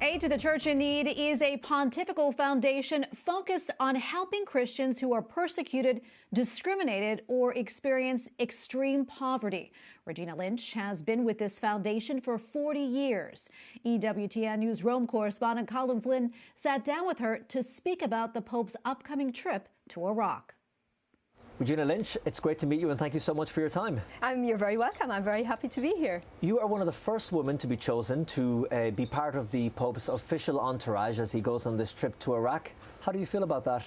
Aid to the Church in Need is a pontifical foundation focused on helping Christians who are persecuted, discriminated, or experience extreme poverty. Regina Lynch has been with this foundation for 40 years. EWTN News Rome correspondent Colm Flynn sat down with her to speak about the Pope's upcoming trip to Iraq. Regina Lynch, it's great to meet you and thank you so much for your time. You're very welcome. I'm very happy to be here. You are one of the first women to be chosen to be part of the Pope's official entourage as he goes on this trip to Iraq. How do you feel about that?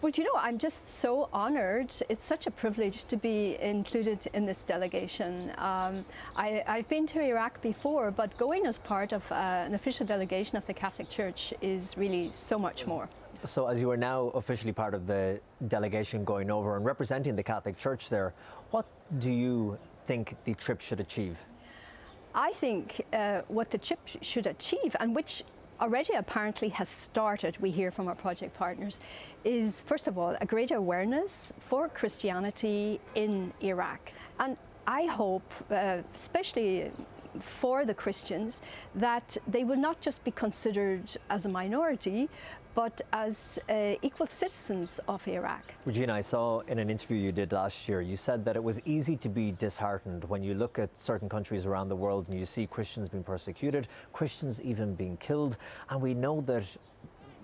Well, you know, I'm just so honoured. It's such a privilege to be included in this delegation. I've been to Iraq before, but going as part of an official delegation of the Catholic Church is really so much more. So as you are now officially part of the delegation going over and representing the Catholic Church there, what do you think the trip should achieve? I think what the trip should achieve, and which already apparently has started, we hear from our project partners, is first of all a greater awareness for Christianity in Iraq. And I hope, especially for the Christians, that they will not just be considered as a minority, but as equal citizens of Iraq. Regina, I saw in an interview you did last year, you said that it was easy to be disheartened when you look at certain countries around the world and you see Christians being persecuted, Christians even being killed, and we know that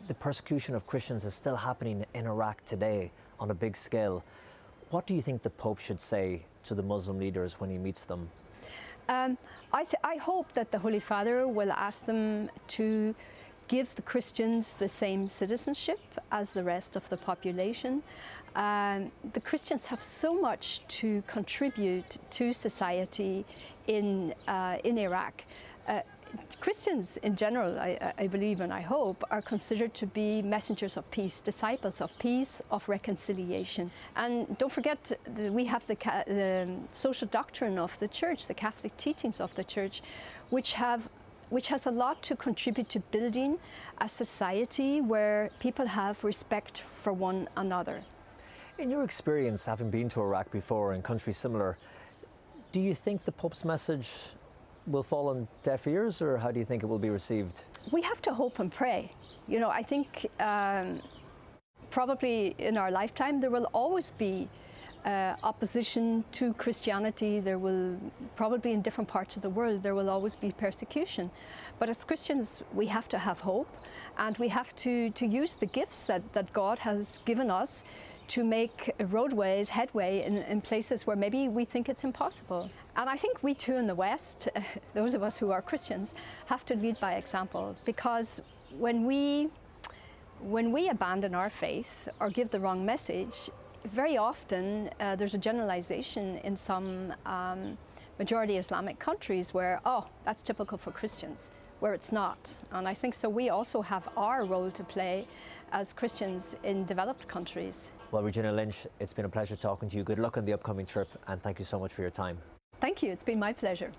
the persecution of Christians is still happening in Iraq today on a big scale. What do you think the Pope should say to the Muslim leaders when he meets them? I hope that the Holy Father will ask them to give the Christians the same citizenship as the rest of the population. The Christians have so much to contribute to society in Iraq. Christians in general, I believe and I hope, are considered to be messengers of peace, disciples of peace, of reconciliation. And don't forget, we have the social doctrine of the Church, the Catholic teachings of the Church, which has a lot to contribute to building a society where people have respect for one another. In your experience, having been to Iraq before and countries similar, do you think the Pope's message will fall on deaf ears, or how do you think it will be received? We have to hope and pray. You know, I think probably in our lifetime there will always be opposition to Christianity. There will probably, in different parts of the world, there will always be persecution. But as Christians, we have to have hope, and we have to use the gifts that God has given us to make roadways, headway in places where maybe we think it's impossible. And I think we too in the West, those of us who are Christians, have to lead by example, because when we abandon our faith or give the wrong message, very often there's a generalization in some majority Islamic countries where, oh, that's typical for Christians, where it's not. And I think so we also have our role to play as Christians in developed countries. Well, Regina Lynch, it's been a pleasure talking to you. Good luck on the upcoming trip, and thank you so much for your time. Thank you. It's been my pleasure.